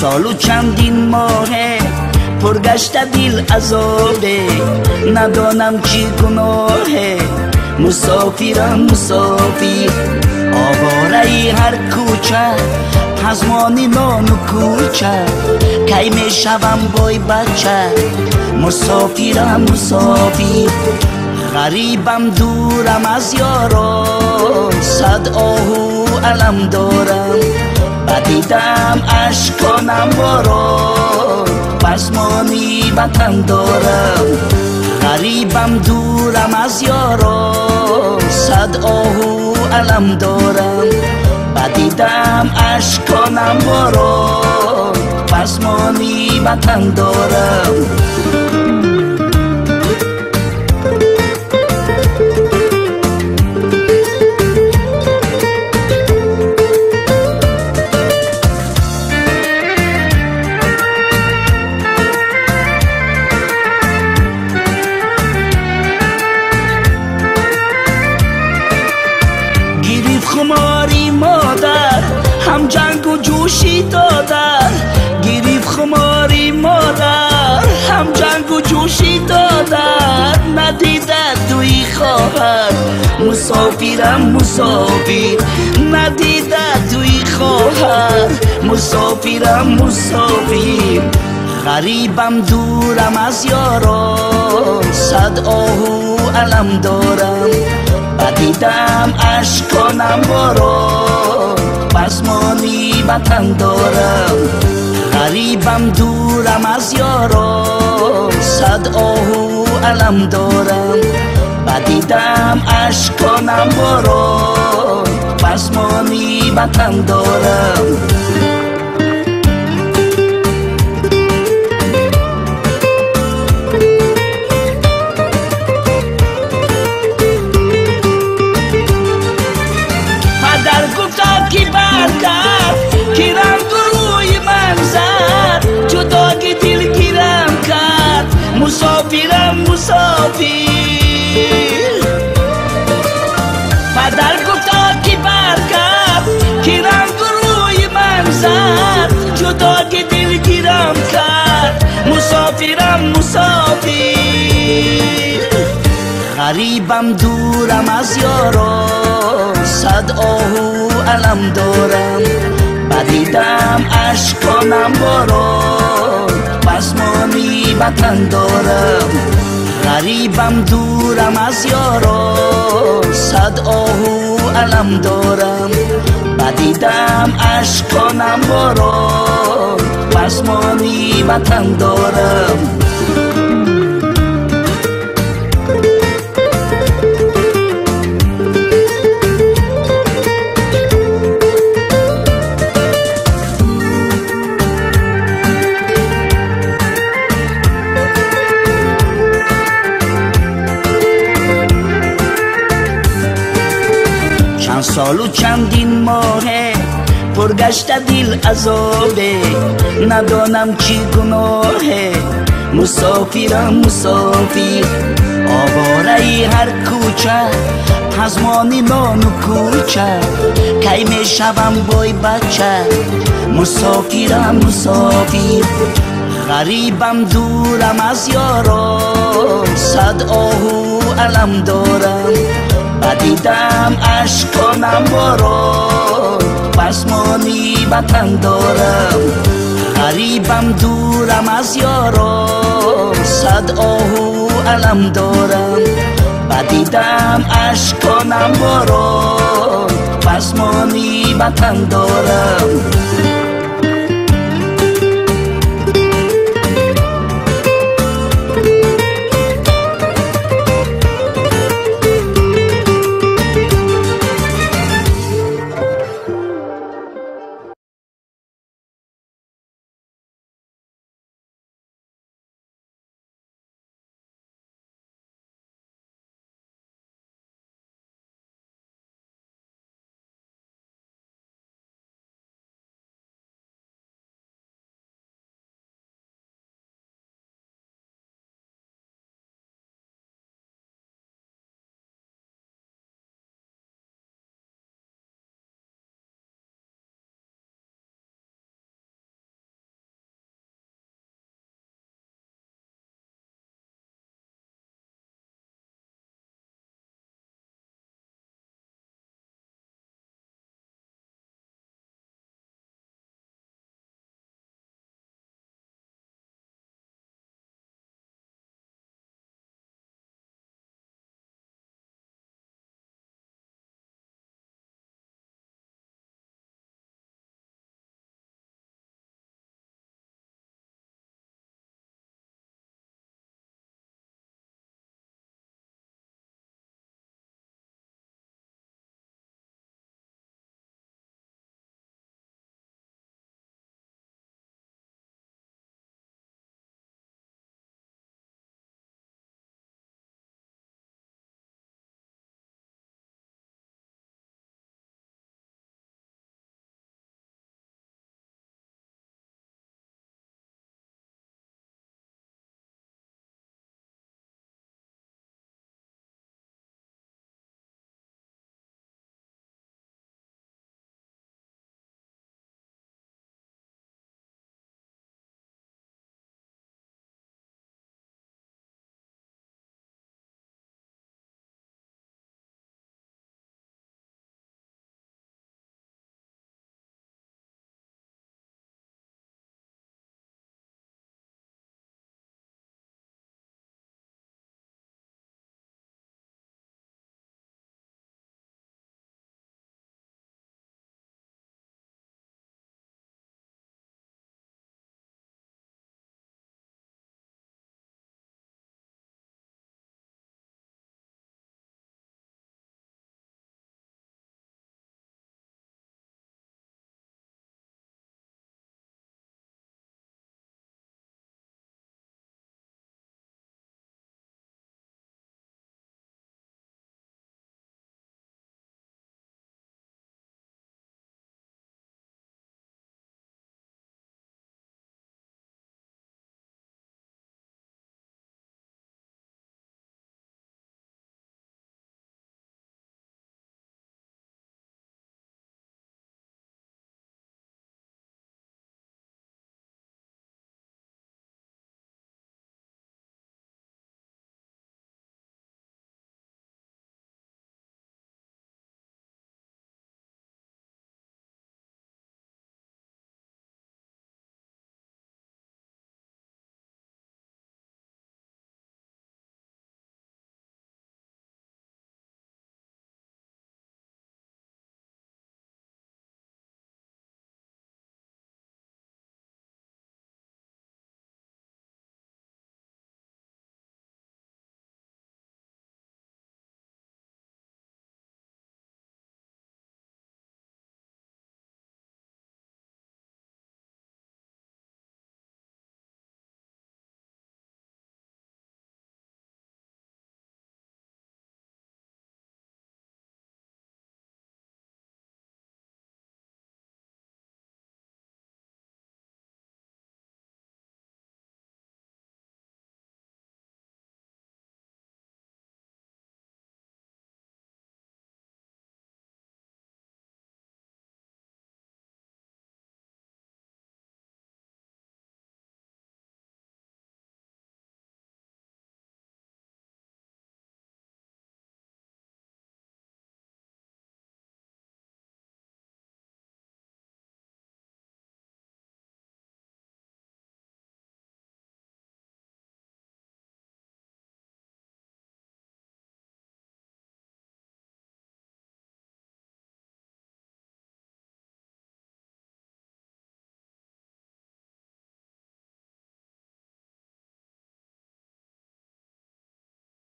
سال و چندین ماهه پرگشت دل عذابه ندانم چی گناهه مسافرم مسافر آواره هر کوچه پزمانی نان و کوچه کی می شوم بای بچه مسافرم مسافر غریبم دورم از یارا صد آهو علم دارم بدیدم اشکانم باران پسمانی وطن دارم غریبم دورم از یاران صد آهو علم دارم بدیدم اشکانم باران پسمانی وطن دارم خماری مادر هم جنگ و جوشی دادر گریف خماری مادر هم جنگ و جوشی دادر ندیده دوی خواهر مسافرم مسافر ندیده دوی خواهر مسافرم مسافر غریبم دورم از یاران صد آهو علم دارم بدیدم اشکانم باران پسمانی وطن دارم غریبم دورم از یاران صد آهو علم دارم بدیدم اشکانم باران پسمانی وطن دارم کی برکرد کی رنگ روی منظر جداگی دل گیرم کرد مسافرم مسافر پدر گفتا کی برکرد کی رنگ روی منظر جداگی دل گیرم کرد مسافرم مسافر غریبم دورم از یاران صد آهو علم دارم بدیدم اشکانم باران پسمانی وطن دارم غریبم دورم از یاران صد آهو علم دارم بدیدم اشکانم باران پسمانی وطن دارم سال و چندین ماهه پرگشت دل عذابه ندانم چی گناهه مسافرم مسافر آواره هر کوچه پزمانی نان و کوچه کی می شوم بای بچه مسافرم مسافر غریبم دورم از یاران صد آهو علم دارم بدیدم اشکانم باران پسمانی وطن دارم غریبم دورم از یاران صد آهو علم دارم بدیدم اشکانم باران پسمانی وطن دارم